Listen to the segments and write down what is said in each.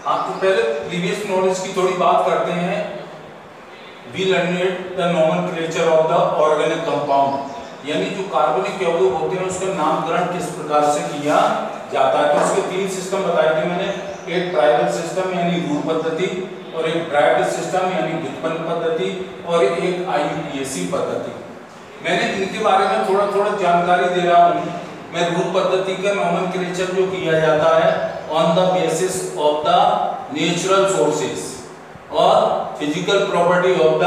हाँ, तो पहले प्रीवियस नॉलेज की थोड़ी बात करते हैं। We learned the nomenclature of the organic compound, यानी जो कार्बनिक यौगिक होते हैं उसका नामकरण किस प्रकार से किया जाता है। तो उसके 3 सिस्टम बताए थे मैंने, एक ट्राइबल सिस्टम यानी रूल पद्धति, और एक ड्राइव्ड सिस्टम यानी व्युत्पन्न पद्धति, और एक IUPAC पद्धति। मैंने इनके बारे में थोड़ा थोड़ा जानकारी दे रहा हूँ। मैं रूल पद्धति का नोमेनक्लेचर जो किया जाता है on the basis of the natural sources और physical property of the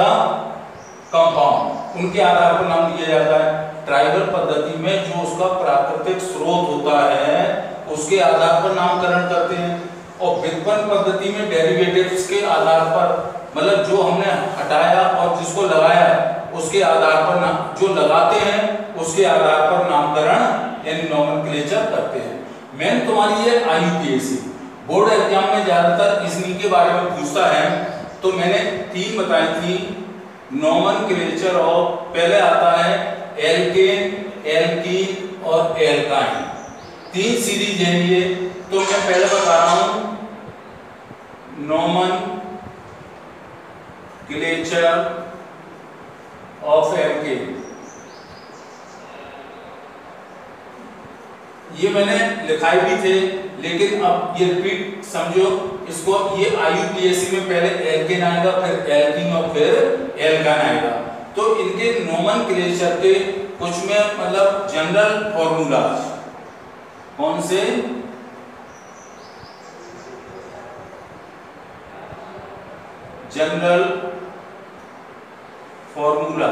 compound, उनके आधार पर नाम दिया जाता है। ट्राइबल पद्धति में जो उसका प्राकृतिक स्रोत होता है उसके आधार पर नामकरण करते हैं, और व्युत्पन्न पद्धति में डेरिवेटिव्स के आधार पर, मतलब जो हमने हटाया और जिसको लगाया उसके आधार पर नाम, जो लगाते हैं उसके आधार पर नामकरण यानी नोमेनक्लेचर करते हैं। मेन तुम्हारी ये IUPAC बोर्ड एग्जाम में ज्यादातर इसी के बारे में पूछता है। तो मैंने 3 बताई थी नोमेनक्लेचर ऑफ, पहले आता है एल्केन, एल्कीन और एल्काइन, 3 सीरीज है ये। तो मैं पहले बता रहा हूं नोमेनक्लेचर ऑफ एल्केन। ये मैंने लिखाई भी थे, लेकिन अब ये रिपीट समझो इसको। ये IUPAC में पहले एल्केन आएगा, फिर एल्कीन और फिर एल्काइन आएगा। तो इनके नोमेनक्लेचर के कुछ में मतलब जनरल फॉर्मूलाज, कौन से, जनरल फॉर्मूला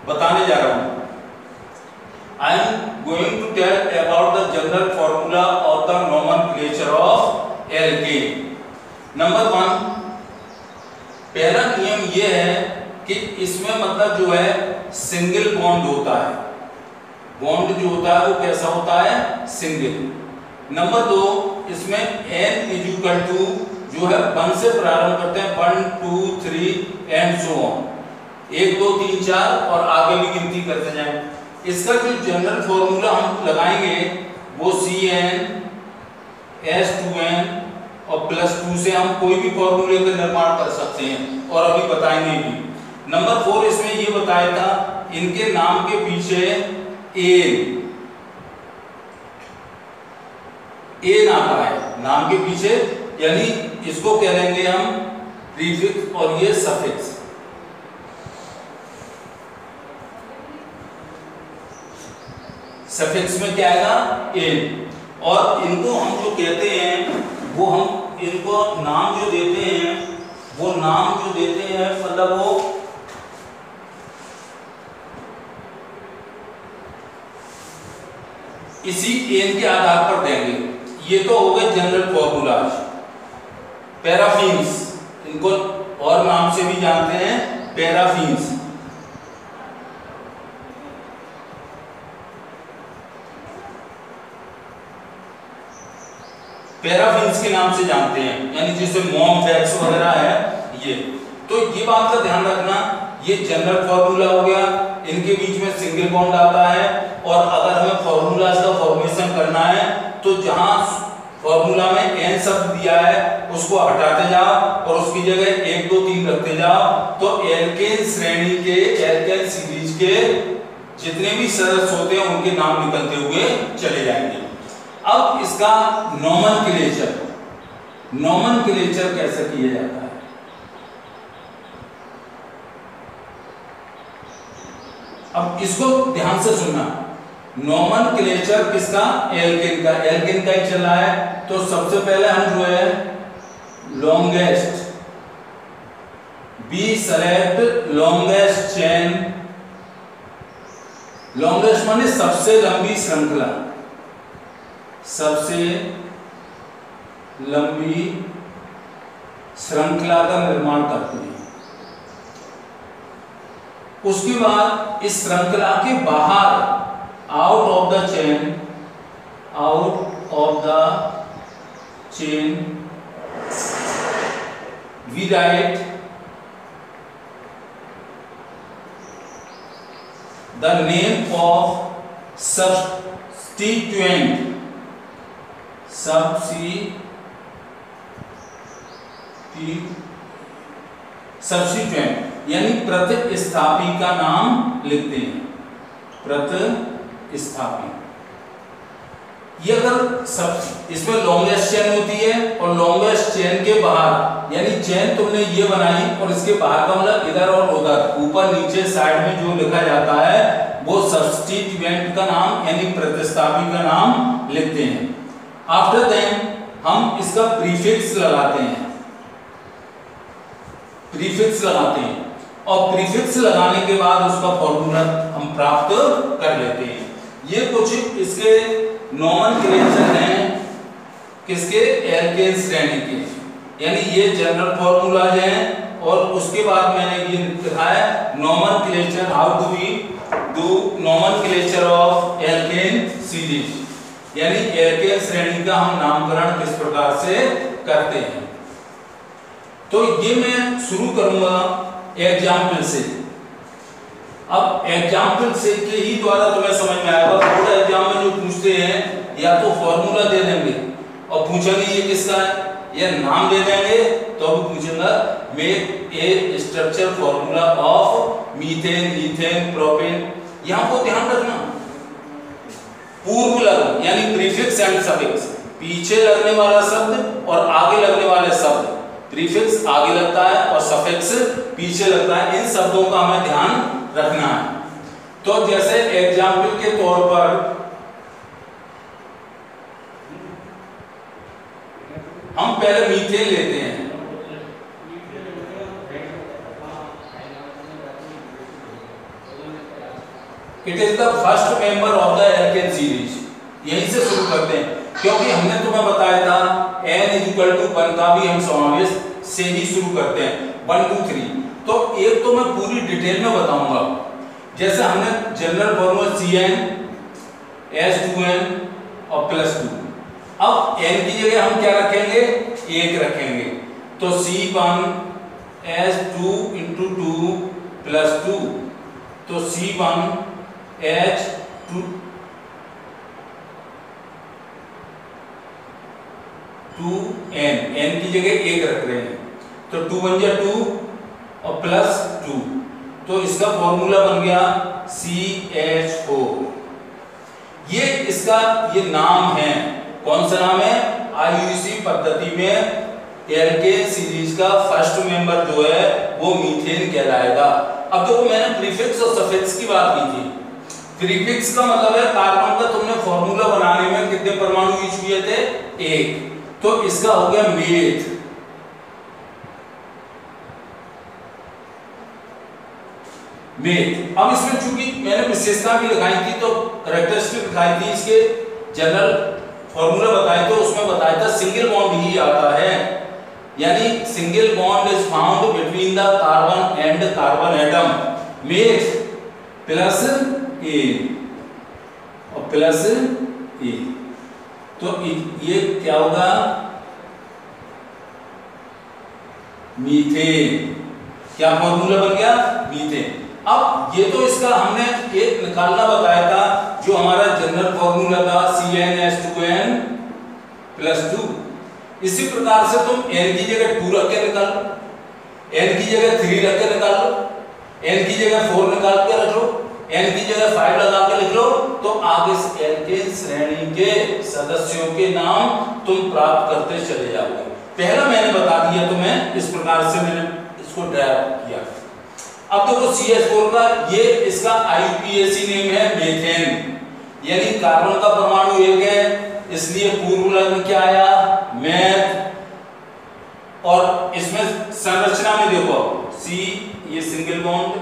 बताने जा रहा हूं। I am going to tell about the general formula of the nomenclature of alkane. Number 1, पहला नियम यह है कि इसमें मतलब जो है सिंगल बॉन्ड होता है। बॉन्ड जो होता है वो कैसा होता है, सिंगल। नंबर 2, इसमें n इक्वल टू जो है 1 से प्रारंभ करते हैं, 1 2 3 एंड सो ऑन, 1 2 3 4 और आगे भी गिनती करते जाएं। इसका जो जनरल फॉर्मूला हम लगाएंगे वो CnH2n और +2 से हम कोई भी फॉर्मूले का निर्माण कर सकते हैं और अभी बताएंगे भी। नंबर 4, इसमें ये बताया था इनके नाम के पीछे एन आता है, नाम के पीछे, यानी इसको कह लेंगे हम प्रीफिक्स और ये सफिक्स। सफिक्स में क्या आएगा, एन। और इनको हम जो कहते हैं वो हम इनको नाम जो देते हैं, वो नाम जो देते हैं मतलब वो इसी एन के आधार पर देंगे। ये तो हो गए जनरल फॉर्मूलाज। पैराफिन्स, इनको और नाम से भी जानते हैं, पैराफिन्स। पैराफिन्स के नाम से जानते हैं, यानी जैसे मॉमफैक्स वगैरह है ये। तो ये बात का ध्यान रखना, ये जनरल फॉर्मूला हो गया, इनके बीच में सिंगल बॉन्ड आता है। और अगर हमें फॉर्मूलाज का फॉर्मेशन करना है तो जहां फॉर्मूला में n शब्द दिया है उसको हटाते जाओ और उसकी जगह 1 2 3 रखते जाओ, तो एल्केन श्रेणी के, एल्केन सीरीज के जितने भी सदस्य होते हैं उनके नाम निकलते हुए चले जाएंगे। अब इसका नोमेनक्लेचर, नोमेनक्लेचर कैसे किया जाता है। अब इसको ध्यान से सुनना। नोमेनक्लेचर किसका, एल्केन का। एल्केन का ही चला है, तो सबसे पहले हम जो है longest, be select longest chain. Longest माने सबसे लंबी श्रृंखला, सबसे लंबी श्रृंखला का निर्माण करते हैं। उसके बाद इस श्रृंखला के बाहर, out of the chain, out of the chain we write the name of substituent, substituent substituent यानी प्रतिस्थापी का नाम लिखते हैं। प्रतिस्थापी ये अगर सब इसमें लॉन्गेस्ट चेन होती है और लॉन्गेस्ट चेन के बाहर यानी चेन तुमने ये बनाई और इसके बाहर का मतलब इधर और उधर ऊपर नीचे साइड में जो लिखा जाता है वो सब्स्टिट्यूएंट का नाम यानी प्रतिस्थापी का नाम लिखते हैं। आफ्टर देन हम इसका प्रीफिक्स लगाते हैं, प्रीफिक्स लगाते हैं और प्रीफिक्स लगाने के बाद उसका फॉर्मूला हम प्राप्त कर लेते हैं। ये कुछ इसके नोमेनक्लेचर हैं किसके, एल्केन श्रेणी के, यानी ये जनरल फॉर्मूलाज हैं। और उसके बाद मैंने ये लिखा है nomenclature, how do we do nomenclature of alkane series, यानी एल्केन श्रेणी का हम नामकरण किस प्रकार से करते हैं। तो ये मैं शुरू करूंगा एग्जाम्पल से। अब एग्जाम्पल से के ही द्वारा तुम्हें समझ में आएगा। बोर्ड एग्जाम में जो पूछते हैं या तो फॉर्मूला दे देंगे और पूछेंगे ये किसका है, या नाम दे देंगे तो भी पूछेंगे make a structure formula of methane, ethane, propane. यहाँ को ध्यान रखना, पूर्व लग यानी प्रीफिक्स एंड सफिक्स, पीछे लगने वाला शब्द और आगे लगने वाले शब्द, प्रीफिक्स आगे लगता है और सफिक्स पीछे लगता है, इन शब्दों का हमें ध्यान रखना है। तो जैसे एग्जाम्पल के तौर पर हम पहले मीथेन लेते हैं। It is the first member of the alkene series, यहीं से शुरू करते हैं क्योंकि हमने तुम्हें बताया था n=1 का भी हम समावेश से ही शुरू करते हैं 1 2 3। तो एक तो मैं पूरी डिटेल में बताऊंगा, जैसे हमने जनरल फॉर्मूला CnH2n और +2। अब n की जगह हम क्या रखेंगे, 1 रखेंगे, तो C1H2 × 2 + 2, तो C1H2 n की जगह 1 रख रहे हैं, तो 2 × 1 = 2 और +2, तो इसका फॉर्मूला बन गया CH4। ये इसका ये नाम है, कौन सा नाम है, IUC पद्धति में एल्केन सीरीज का फर्स्ट मेंबर जो है वो मीथेन कहलाएगा। अब देखो मैंने प्रीफिक्स और सफिक्स की बात की थी। प्रीफिक्स का मतलब है कार्बन का तुमने फॉर्मूला बनाने में कितने परमाणु यूज किए थे, 1, तो इसका हो गया मेथ। अब इसमें चूंकि मैंने विशेषता भी लगाई थी तो कैरेक्टरिस्टिक दिखाई थी, इसके जनरल फॉर्मूला बताए तो उसमें बताया था सिंगल बॉन्ड ही आता है, यानी single bond is found between the carbon and carbon atom, meth +A और +A, तो ये क्या होगा, मीथेन। क्या फॉर्मूला बन गया, मीथेन। अब ये तो इसका हमने एक निकालना बताया था जो हमारा जनरल फॉर्मूला था CnH2n +2। इसी प्रकार से तुम n की जगह 2 रख के निकालो, n की जगह 3 रख के निकालो, n की जगह 4 निकाल के रख लो, n की जगह 5 लगा के लिख लो, तो आगे से एल्केन श्रेणी के सदस्यों के नाम तुम प्राप्त करते चले जाओगे। पहला मैंने बता दिया तुम्हें, इस प्रकार से मैंने इसको ड्राइव किया। अब देखो CH4 का ये इसका IUPAC नेम है मेथेन, यानी कार्बन का परमाणु 1 है, इसलिए पूर्व में क्या आया, मेथ। और इसमें संरचना में देखो C ये सिंगल बॉन्ड,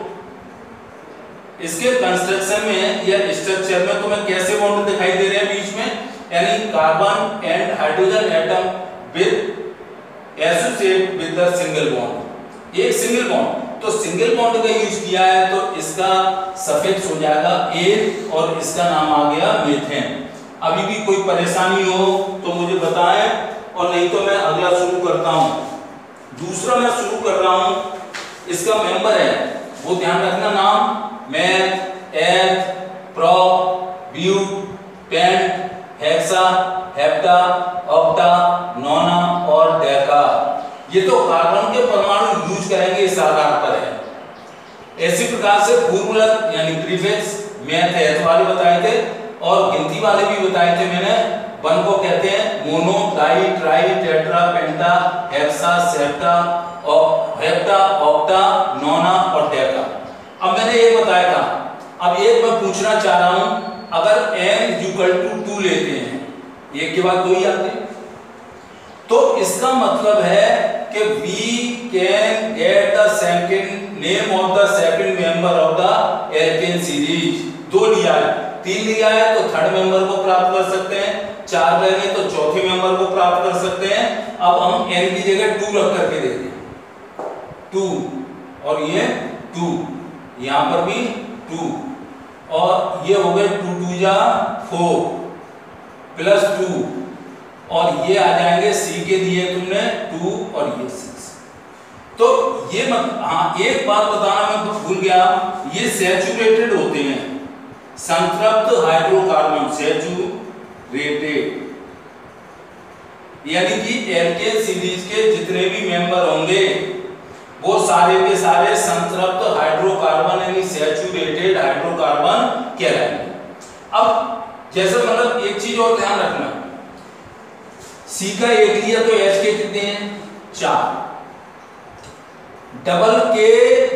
इसके कंस्ट्रक्शन में या स्ट्रक्चर में तुम्हें कैसे बॉन्ड दिखाई दे रहे हैं बीच में, यानी carbon and hydrogen atom with associate with the single bond, एक सिंगल बॉन्ड। तो सिंगल बॉन्ड का यूज किया है तो इसका सफिक्स हो जाएगा A और इसका नाम आ गया मेथेन। अभी भी कोई परेशानी हो तो मुझे बताएं, और नहीं तो मैं अगला शुरू करता हूं। दूसरा मैं शुरू कर रहा हूं, इसका मेंबर है वो ध्यान रखना, नाम meth, eth, prop, but, pent, hexa, hepta, octa, nona और डेका। ये तो कार्बन के परमाणु यूज करेंगे इस आधार पर है। ऐसी प्रकार से फॉर्मूला यानी प्रीफिक्स मैथ वाले बताए थे और गिनती वाले भी बताए थे मैंने। वन को कहते हैं मोनो, डाई, ट्राई, टेट्रा, पेंटा, hexa, septa, hepta, octa, nona और डेका। अब मैंने ये बताया था, अब एक मैं पूछना चाह रहा हूं, अगर n = 2 लेते हैं, एक के बाद 2 ही आते हैं, तो इसका मतलब है कि we can get the second name of the second member of the alkane series। 2 लिया है, 3 लिया है तो थर्ड मेंबर को प्राप्त कर सकते हैं, 4 लेंगे तो चौथे मेंबर को प्राप्त कर सकते हैं। अब हम n की जगह 2 रख करके देखते हैं, 2 और ये 2, यहां पर भी 2 और ये हो गए 2 2 जा 4 प्लस 2 और ये आ जाएंगे C के दिए तुमने 2 और ये 6। तो ये हाँ एक बात बताना मैं भूल गया, ये सैचुरेटेड होते हैं, संतृप्त हाइड्रोकार्बन सैचुरेटेड, यानी कि एल्केन सीरीज के जितने भी मेंबर होंगे वो सारे के सारे संतृप्त हाइड्रोकार्बन यानी सैचुरेटेड हाइड्रोकार्बन कहलाएंगे। अब जैसे मतलब एक चीज और ध्यान रखना, C का 1 लिया तो H के कितने हैं 4, डबल के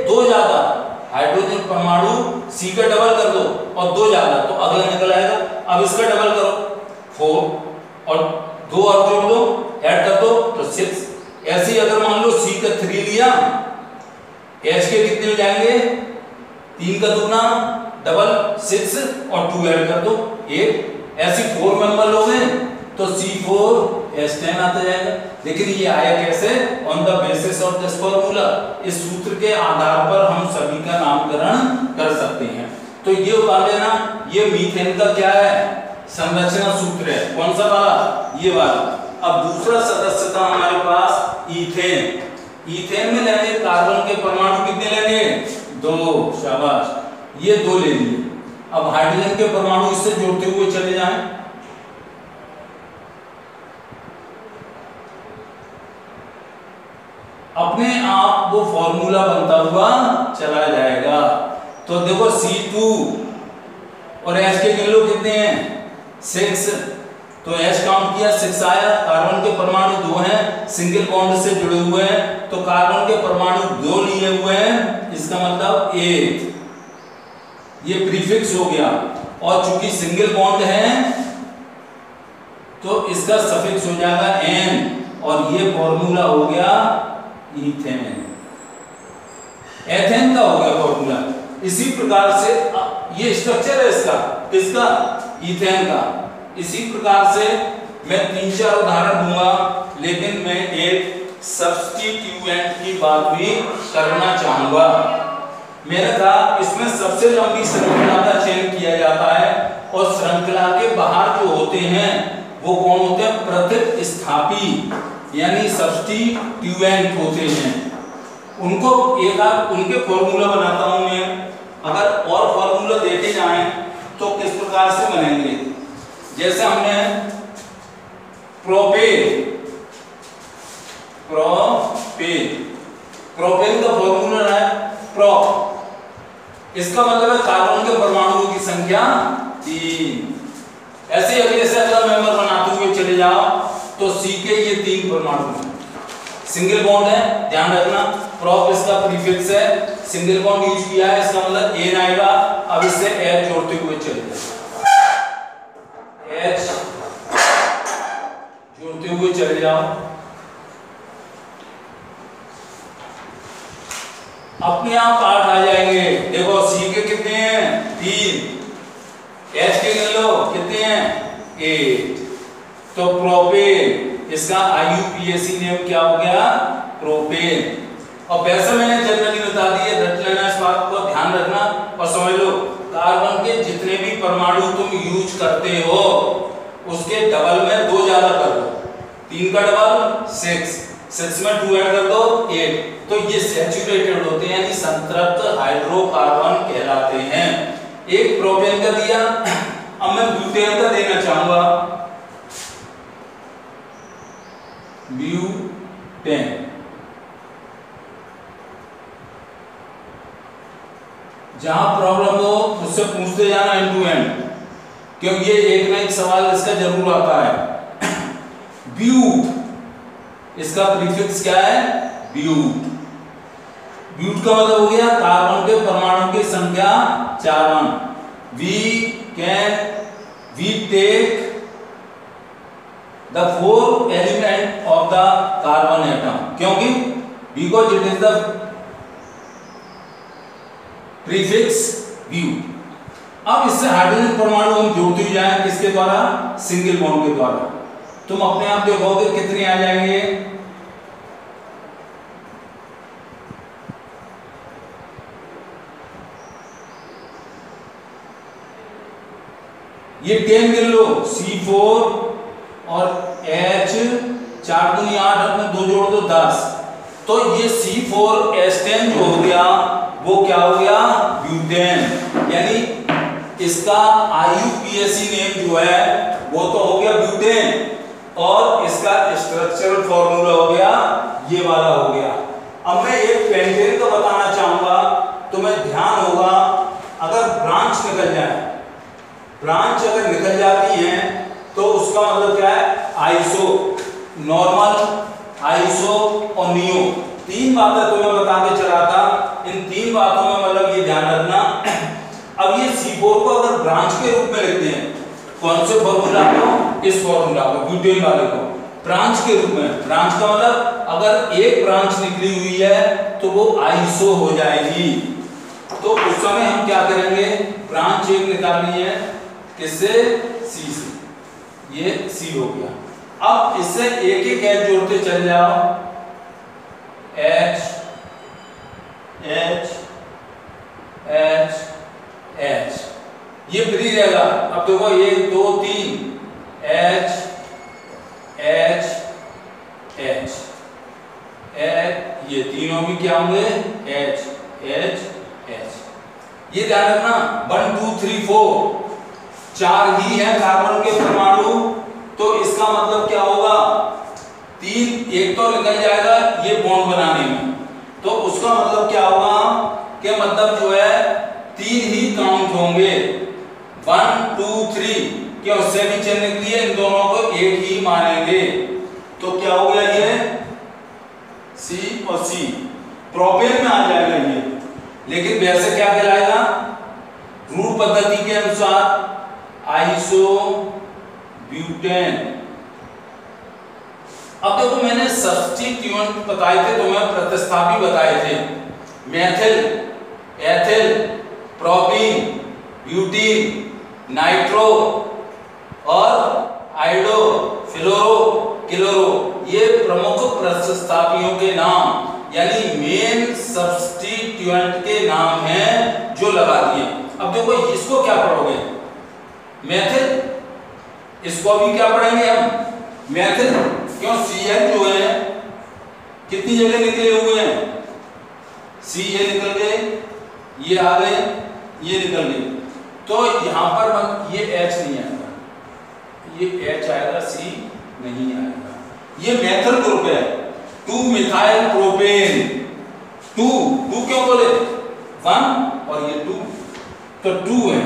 2 ज्यादा हाइड्रोजन परमाणु C का डबल कर दो और 2 ज्यादा तो अगला निकल आएगा। अब इसका डबल करो 4 और 2 और जोड़ दो ऐड कर दो तो 6। ऐसे ही अगर मान लो C का 3 लिया, H के कितने हो जाएंगे 3 का दुगना डबल 6 और 2 ऐड कर दो 8। ऐसी 4 मेंबर लोग हैं तो C4H10 आता जाएगा। लेकिन ये आया कैसे, on the basis of this formula, इस सूत्र के आधार पर हम सभी का नामकरण कर सकते हैं। तो ये उतार लेना, ये मीथेन का क्या है संरचना सूत्र है, कौन सा वाला, ये वाला। अब दूसरा सदस्य था हमारे पास इथेन। इथेन में लेंगे कार्बन के परमाणु कितने लेंगे 2, शाबाश, ये 2 ले लिए। अब हाइड्रोजन के परमाणु इससे जोड़ते हुए चले जाएं, अपने आप वो फॉर्मूला बनता हुआ चला जाएगा। तो देखो C2 और H के गिन लो कितने हैं 6, तो H काउंट किया 6 आया। कार्बन के परमाणु 2 हैं, सिंगल बॉन्ड से जुड़े हुए हैं, तो कार्बन के परमाणु 2 लिए हुए हैं, इसका मतलब 8, ये प्रीफिक्स हो गया। और चूंकि सिंगल बॉन्ड है तो इसका सफिक्स हो जाएगा N और ये फॉर्मूला हो गया इथेन। एथेन का हो गया फॉर्मूला। इसी प्रकार से ये स्ट्रक्चर है इसका, किसका, इथेन का। इसी प्रकार से मैं 3-4 उदाहरण दूंगा, लेकिन मैं एक सब्स्टिट्यूएंट की बात भी करना चाहूंगा। मैंने कहा इसमें सबसे लंबी श्रृंखला का चयन किया जाता है और श्रृंखला के बाहर जो होते हैं वो कौन होते हैं, प्रतिस्थापी यानी सब्स्टिट्यूएंट होते हैं। उनको एक आध उनके फॉर्मूला बनाता हूं मैं। अगर और फॉर्मूला देखे जाएं तो किस प्रकार से बनेंगे, जैसे हमने प्रोपेन का फॉर्मूला है प्रो, इसका मतलब है कार्बन के परमाणुओं की संख्या 3। ऐसे अगले से अगला मेंबर बनाते हुए चले जाओ तो C के ये 3 परमाणु हैं, सिंगल बॉन्ड है, ध्यान रखना। प्रोप इसका प्रीफिक्स है, सिंगल बॉन्ड यूज किया है, इसका मतलब N आएगा। अब इससे H जोड़ते हुए चले जाओ, H जोड़ते हुए चले जाओ, अपने आप 8 आ जाएंगे। देखो C के कितने हैं 3, H के गिन लो कितने हैं 8। तो प्रोपेन, इसका IUPAC नेम क्या हो गया, प्रोपेन। और वैसे मैंने जनरली बता दी है, रट लेना, इस बात को ध्यान रखना और समझ लो। कार्बन के जितने भी परमाणु तुम यूज करते हो उसके डबल में 2 ज्यादा कर दो, 3 का डबल 6 में 2 ऐड कर दो 8। तो ये सैचुरेटेड होते हैं यानी संतृप्त हाइड्रोकार्बन कहलाते हैं। एक प्रोपेन का दिया, अब मैं ब्यूटेन का देना चाहूंगा, ब्यूटेन। जहां प्रॉब्लम हो उससे पूछते जाना एंड टू एंड, क्योंकि ये एक ना एक सवाल इसका जरूर आता है। ब्यूट, इसका प्रीफिक्स क्या है? ब्यूट। ब्यूट का मतलब हो गया कार्बन के परमाणु की संख्या 4। we take the 4 element of the carbon atom, क्योंकि because it is the prefix ब्यूट। अब इससे हाइड्रोजन परमाणु हम जोड़ते ही जाएं, किसके द्वारा? सिंगल बॉन्ड के द्वारा। तुम अपने आप देखोगे कितने आ जाएंगे। ये 10 गिन लो, C4 और H 4 दूनी 8, अपने 2 जोड़ दो 10। तो ये C4H10 जो हो गया वो क्या हो गया? ब्यूटेन। यानी इसका IUPAC नेम जो है वो तो हो गया ब्यूटेन, और इसका स्ट्रक्चरल फॉर्मूला हो गया ये वाला हो गया। अब मैं एक पेंटेन को बताना चाहूंगा, तुम्हें ध्यान होगा अगर ब्रांच निकल जाए, ब्रांच अगर निकल जाती है तो उसका मतलब क्या है? आइसो, नॉर्मल, आइसो और नियो। 3 बातें तुम्हें बता के चला था। इन 3 बातों में मतलब ये ध्यान रखना। अब ये C4 को अगर ब्रांच के रूप में लिखते हैं, कौन से फॉर्मूला को? इस फॉर्मूला को, ब्यूटेन वाले को ब्रांच के रूप में। ब्रांच का मतलब अगर एक ब्रांच निकली हुई है तो वो आइसो हो जाएगी। तो उस समय हम क्या करेंगे? ब्रांच एक निकालनी है, किससे? C से। ये C हो गया। अब इससे एक एक H जोड़ते चले जाओ, H H H H, ये फ्री रहेगा। अब देखो 1 2 3 H H H H, ये तीनों भी क्या होंगे? H H H। ये ध्यान रखना 1 2 3 4 4 ही है कार्बन के परमाणु, तो इसका मतलब क्या होगा? 3 एक तो निकल जाएगा ये बॉन्ड बनाने में, तो उसका मतलब क्या होगा कि मतलब जो है 3 ही काउंट होंगे। 1 2 3 क्या उससे भी चेन निकली है, इन दोनों को एक ही मानेंगे। तो क्या हो गया? ये C और C प्रोपेन में आ जाएगा ये, लेकिन वैसे क्या कहलाएगा? रूट पद्धति के अनुसार आइसोब्यूटेन। अब देखो मैंने सब्स्टिट्यूएंट बताए थे, तुम्हें प्रतिस्थापी बताए थे। Methyl, ethyl, propene, butene, nitro और आइडो, फ्लोरो, क्लोरो, ये प्रमुख प्रतिस्थापियों के नाम यानी मेन सब्स्टिट्यूएंट के नाम हैं जो लगा दिए। अब देखो इसको क्या पढ़ोगे? मेथिल, इसको भी क्या पढ़ेंगे हम? मेथिल, क्यों? CN जो है कितनी जगह निकले हुए हैं? C ये निकल गए, ये आ गए, ये निकल गए, तो यहां पर ये H नहीं आएगा, ये H आएगा, C नहीं आएगा। ये मेथिल ग्रुप है, 2 मिथाइल प्रोपेन। 2 क्यों बोले? 1 और ये 2, तो 2 है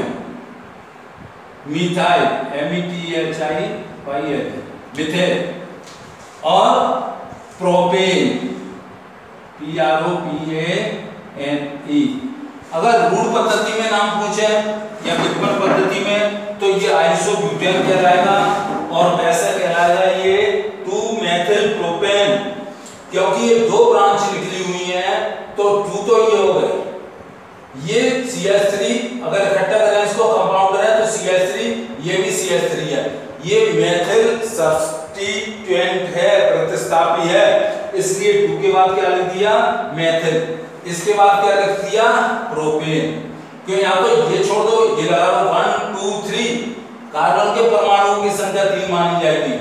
मिथाइल, METHIYL, मिथेल, और प्रोपेन, PROPANE। अगर रूट पद्धति में नाम पूछे या व्युत्पन्न पद्धति में तो ये आइसोब्यूटेन कहलाएगा, और वैसे कहलाएगा ये 2 मेथिल प्रोपेन, क्योंकि ये 2 ब्रांच निकली हुई है तो 2 तो ये हो गए। ये CH3 अगर इकट्ठा करें, इसको कंपाउंड करें तो CH3, ये भी CH3 है। ये मेथिल सब्स्टिट्यूएंट है, प्रतिस्थापी है, इसलिए 2 के बाद क्या लिख दिया? मेथिल। इसके बाद क्या लिख दिया? प्रोपेन। क्यों? यहाँ तो ये छोड़ दो, ये लगा लो 1 2 3, कार्बन के परमाणुओं की संख्या 3 मानी जाएगी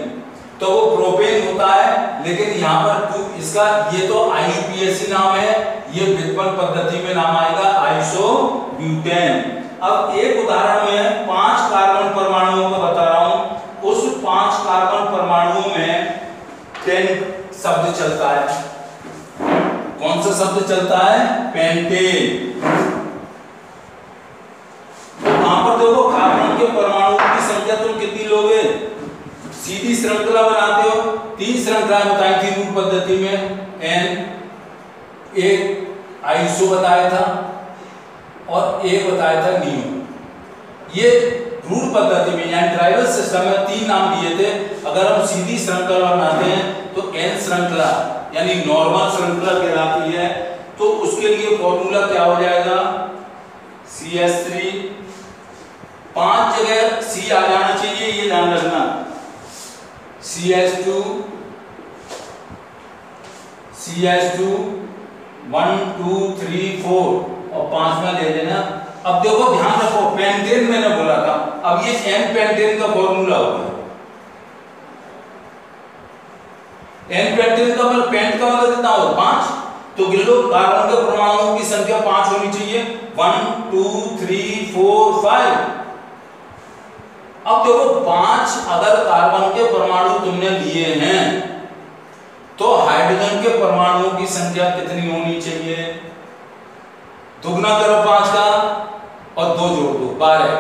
तो वो प्रोपेन होता है। लेकिन यहाँ पर 2, इसका ये तो IUPAC नाम है, ये व्युत्पन्न पद्धति में नाम आएगा आइसोब्यूटेन। अब एक उदाहरण में 5 कार्बन परमाणुओं को बता रहा हूं, उस 5 कार्बन परमाणुओं में 10 शब्द चलता है। कौन सा शब्द चलता है? पेंटेन। वहां पर देखो कार्बन के परमाणु की संख्या तुम कितनी लोगे, सीधी श्रृंखला बनाते हो, 3 श्रृंखलाएं बताई थी रूट पद्धति में, एन, एक आइसो बताया था और एक बताया था नियो। ये रूट पद्धति में यानी ट्राइबल सिस्टम में 3 नाम दिए थे। अगर हम सीधी श्रृंखला बनाते हैं तो एन श्रृंखला यानी नॉर्मल श्रृंखला कहलाती है। तो उसके लिए फॉर्मूला क्या हो जाएगा, CH3, 5 जगह C आ जाना चाहिए, ये ध्यान रखना, CH2 1 2 3 4 और 5वां ले लेना। अब देखो ध्यान रखो, पेंटेन मैंने बोला था, अब ये एन पेंटेन का फॉर्मूला होगा। एन पेंटेन का मतलब पेंट का मतलब कितना होगा 5, तो गिन लो कार्बन के परमाणुओं की संख्या 5 होनी चाहिए, 1 2 3 4 5। अब देखो 5 अगर कार्बन के परमाणु तुमने लिए हैं तो हाइड्रोजन के परमाणुओं की संख्या कितनी होनी चाहिए, दुगना करो 5 का और 2 जोड़ दो 12।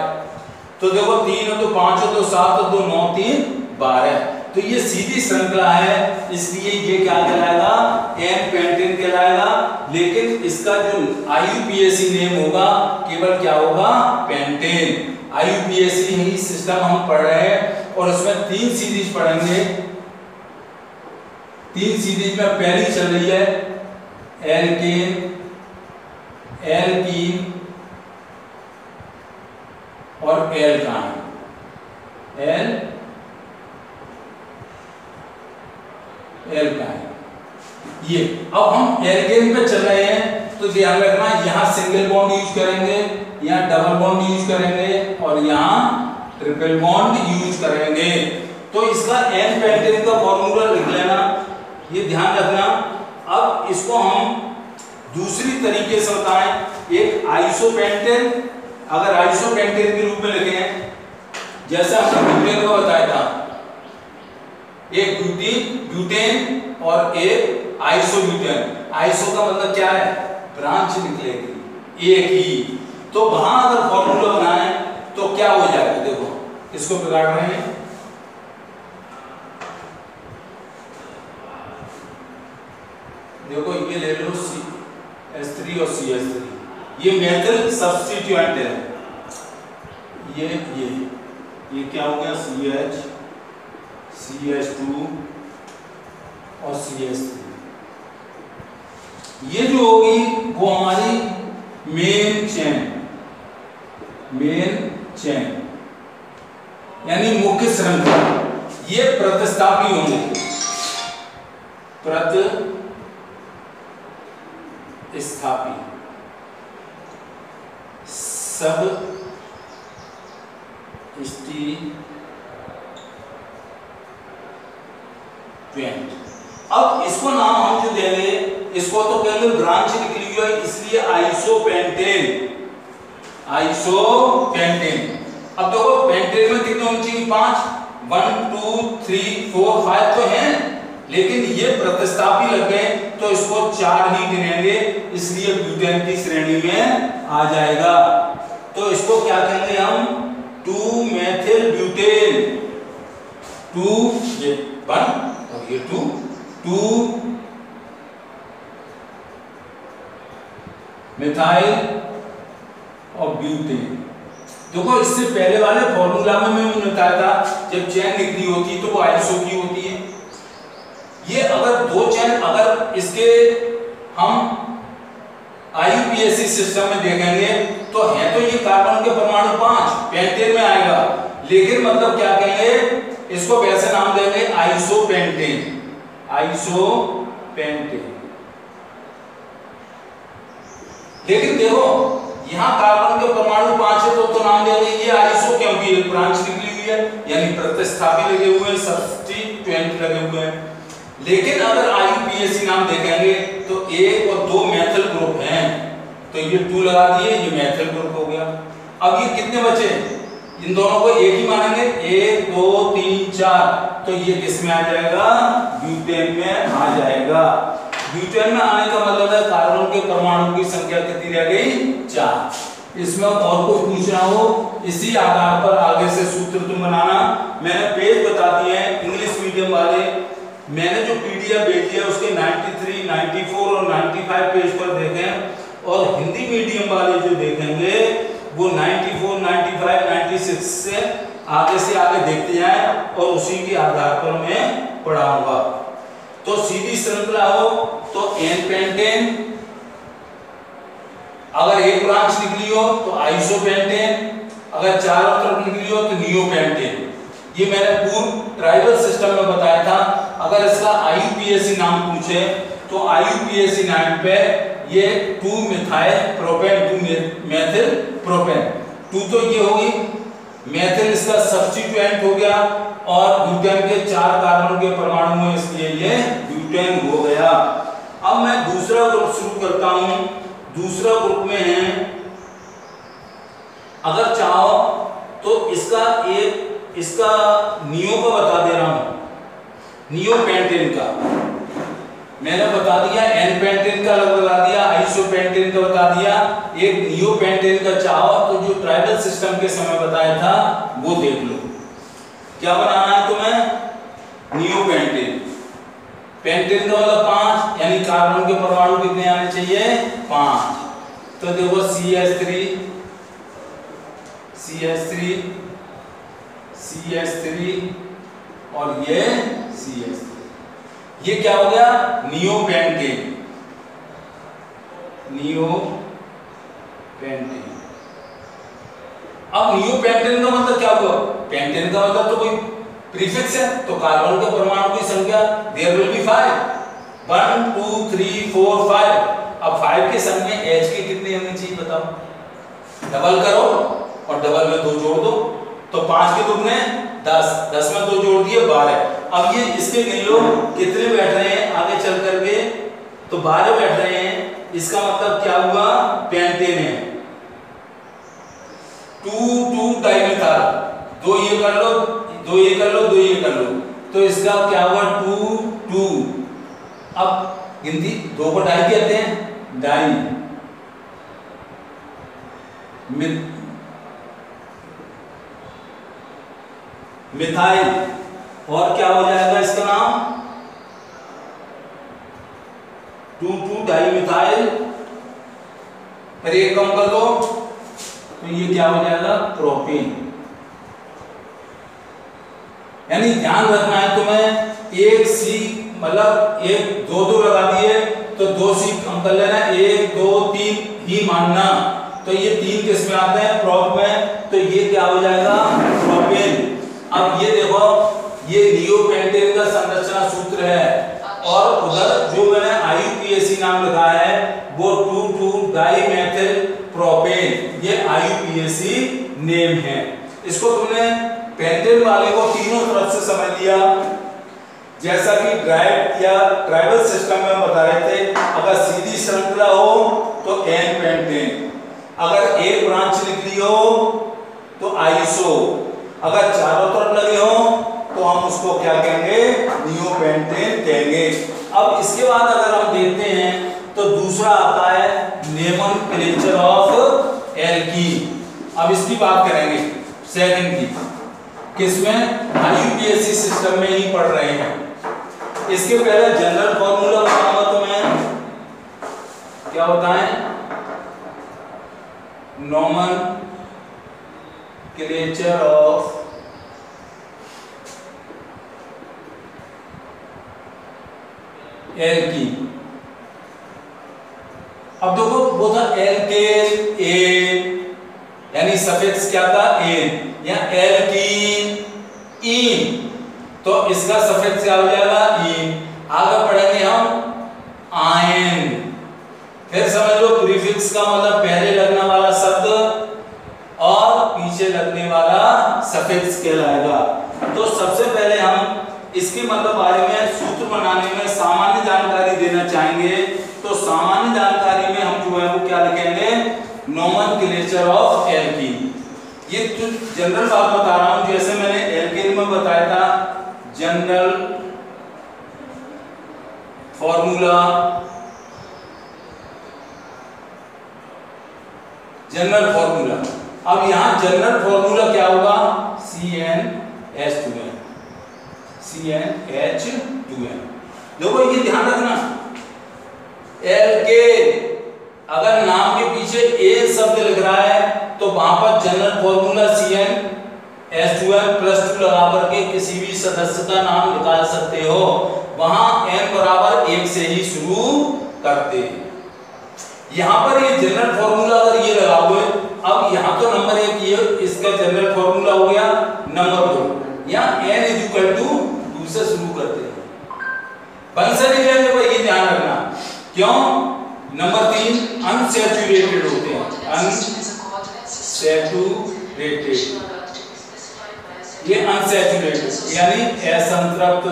तो देखो 3 और 2 5 और 2 7 और 2 9 3 12। तो ये सीधी श्रृंखला है, इसलिए ये क्या कहलाएगा, एन पेंटेन कहलाएगा। लेकिन इसका जो IUPAC नेम होगा केवल क्या होगा, पेंटेन। IUPAC ही सिस्टम हम पढ़ रहे हैं और उसमें 3 सीरीज पढ़ेंगे। 3 सीरीज में पहली चल रही है एल्केन, एल्कीन और एल्काइन। एल्काइन ये अब हम एल्केन पे चल रहे हैं तो ध्यान रखना, यहाँ सिंगल बॉन्ड यूज करेंगे, यहाँ डबल बॉन्ड यूज करेंगे और यहाँ ट्रिपल बॉन्ड यूज करेंगे। तो इसका एन पेंटेन का फॉर्मूला लिख लेना, ये ध्यान रखना। अब इसको हम दूसरी तरीके से बताएं, एक आइसोपेंटेन, अगर आइसोपेंटेन के रूप में लिखें जैसा हमने ब्यूटेन को बताया था, एक ब्यूटेन और एक आइसोब्यूटेन। आइसो का मतलब क्या है, ब्रांच निकलेगी एक ही। तो वहां अगर फॉर्मूला बनाए तो क्या हो जाएगा, देखो इसको बिगाड़ रहे हैं, देखो ये ले लो CH3 और CH3, ये मेथल सब्स्टिट्यूएंट है। ये क्या हो गया, CH2 और CH3। ये जो होगी वो हमारी मेन चेन यानी मुख्य श्रृंखला। ये प्रतिस्थापी होंगे, प्रतिस्थापी सब अब इसको नाम हम जो देंगे, इसको तो कहेंगे ब्रांच निकली हुई है, इसलिए आइसोपेंटेन। अब देखो पेंटेन में कितने होने चाहिए, 5, 1 2 3 4 5 तो हैं, लेकिन ये प्रतिस्थापी लग गए तो इसको 4 ही गिनेंगे, इसलिए ब्यूटेन की श्रेणी में आ जाएगा। तो इसको क्या कहेंगे हम, 2 मेथिल ब्यूटेन। 2 ये 1 और ये 2 मिथाइल और ब्यूटेन। देखो इससे पहले वाले फॉर्मूला में मैंने बताया था जब चेन निकली होती है तो वो आइसो की होती है। ये अगर 2 चेन, अगर इसके हम IUPAC सिस्टम में देखेंगे तो है तो ये कार्बन के परमाणु 5 पेंटेन में आएगा, लेकिन मतलब क्या कहेंगे, इसको वैसे नाम देंगे आइसोपेंटेन। लेकिन देखो यहाँ कार्बन के परमाणु 5 है तो नाम देंगे ये आइसो, क्योंकि ब्रांच निकली हुई है यानी प्रतिस्थापी लगे हुए हैं, सब्स्टिट्यूएंट लगे हुए हैं। लेकिन अगर IUPAC नाम देखेंगे तो 1 और 2 मेथल ग्रुप हैं, तो ये 2 लगा दिए, ये मेथल ग्रुप हो गया। अब ये कितने बचे, इन दोनों को एक ही मानेंगे, 1 2 3 4, तो ये किस में आ जाएगा, ब्यूटेन में आ जाएगा। ब्यूटेन में आने का मतलब है कार्बन के परमाणु की संख्या कितनी रह गई, 4। इसमें और कुछ पूछना हो इसी आधार पर आगे से सूत्र तुम बनाना। मैंने पेज बता दिए हैं इंग्लिश मीडियम वाले, मैंने जो पीडीएफ भेजी है उसके 93, 94 और 95 पेज पर देखें, और हिंदी मीडियम वाले जो देखेंगे वो 94, 95, 96 से आगे देखते जाएं और उसी के आधार पर मैं पढ़ाऊंगा। तो सीधी श्रृंखला हो तो एन पेंटेन, अगर एक ब्रांच निकली हो तो आइसोपेंटेन, अगर चारों तरफ निकली हो तो नियोपेंटेन। ये मैंने पूर्व ट्राइबल सिस्टम में बताया था। अगर इसका आईयूपीएसी नाम पूछे तो आईयूपीएसी नाम पे ये 2 मिथाइल प्रोपेन, 2 मेथिल प्रोपेन, 2 तो ये होगी, मेथिल इसका सब्स्टिट्यूएंट हो गया और ब्यूटेन के 4 कार्बन के परमाणु हैं, इसलिए ये ब्यूटेन हो गया। अब मैं दूसरा ग्रुप शुरू करता हूं। दूसरा ग्रुप में है, अगर चाहो तो इसका नियो का बता दे रहा हूं, नियोपेंटेन का मैंने बता दिया, एन पेंटेन का बता दिया, आइसोपेंटेन का बता दिया। एक नियोपेंटेन का चाहो तो जो ट्राइबल सिस्टम के समय बताया था वो देख लो। क्या बनाना है तुम्हें? नियोपेंटेन। पेंटेन का मतलब 5, यानी कार्बन के परमाणु कितने आने चाहिए? 5। तो देखो CH3, CH3, CH3 और ये CH3, ये क्या हो गया? नियोपेंटेन। नियोपेंटेन। अब नियोपेंटेन का मतलब क्या हुआ? पेंटेन का मतलब तो कोई प्रीफिक्स है, तो कार्बन के परमाणु की संख्या देयर विल बी 5, 1 2 3 4 5। अब 5 के संग में H के कितने होने चाहिए बताओ? डबल करो और डबल में 2 जोड़ दो, तो 5 के दुगने 10, 10 में 2 जोड़ दिए 12। अब ये इसके गिन लो कितने बैठ रहे हैं आगे चल करके, तो 12 बैठ रहे हैं। इसका मतलब क्या हुआ? पेंटेन है। 2 डाइमिथाइल, 2 ये कर लो, 2 ये कर लो, 2 ये कर लो, तो इसका क्या हुआ? 2 अब गिनती 2 को डाई कहते हैं, डाई मिथाइल, और क्या हो जाएगा इसका नाम? 2 डाई मिथाइल। फिर एक कम कर दो तो ये क्या हो जाएगा? प्रोपेन। यानी ध्यान रखना है तुम्हें, एक सी मतलब एक 2 लगा दिए तो 2 सी कम कर लेना, 1 2 3 ही मानना। तो ये 3 किस में आते हैं? प्रोप में, तो ये क्या हो जाएगा? प्रोपेन। अब ये देखो, ये नियोपेंटेन का संरचना सूत्र है, और उधर जो मैंने आईयूपीएसी नाम लिखा है वो 2 डाइमेथिल प्रोपेन, ये आईयूपीएसी नेम है। इसको तुमने पेंटेन वाले को तीनों तरफ से समझ लिया, जैसा कि ड्राइव या ट्राइबल सिस्टम में बता रहे थे। अगर सीधी श्रृंखला हो तो एन पेंटेन, अगर एक ब्रांच निकली हो तो आइसो, अगर चारों तरफ लगे हो तो हम उसको क्या कहेंगे? नियोपेंटेन कहेंगे। अब इसके बाद अगर हम देखते हैं तो दूसरा आता है नोमेनक्लेचर ऑफ एल्कीन। अब इसकी बात करेंगे सेकंड की, किसमें? आईयूपीएसी सिस्टम में ही पढ़ रहे हैं। इसके पहले जनरल फॉर्मूला बताऊंगा तुम्हें, क्या होता है? Nomenclature of alkene. अब देखो वो था एल्केन, एन, यानी सफिक्स क्या था? एन, या एल्कीन, इन, तो इसका सफिक्स क्या हो जाएगा? इन। आगे पढ़ेंगे हम आयन। फिर समझ लो प्रीफिक्स का मतलब पहले लगने वाला शब्द और पीछे लगने वाला सफिक्स कहलाएगा। तो सबसे पहले हम इसके मतलब बारे में सूत्र बनाने में सामान्य जानकारी देना चाहेंगे। तो सामान्य जानकारी में हम जो है वो क्या लिखेंगे? Nomenclature of alkene. ये जो जनरल बात बता रहा हूं, जैसे मैंने एल्कीन में बताया था जनरल फॉर्मूला, जनरल फॉर्मूला। अब यहाँ जनरल फॉर्मूला क्या होगा? CnH2n, CnH2n। देखो ये ध्यान रखना, एल्केन अगर नाम के पीछे ए शब्द लिख रहा है तो वहां पर जनरल फॉर्मूला CnH2n+2 लगा करके किसी भी सदस्य का नाम निकाल सकते हो। वहां n बराबर 1 से ही शुरू करते हैं। यहाँ पर ये जनरल फॉर्मूला अगर ये लगा हुए, अब यहाँ तो नंबर 1 ये इसका जनरल फॉर्मूला हो गया। नंबर 2 यहाँ n = 2 से शुरू करते हैं। बंसल लेने पर ये ध्यान रखना, क्यों? नंबर 3 अनसैचुरेटेड होते हैं, अनसैचुरेटेड, ये अनसैचुरेटेड यानी असंतृप्त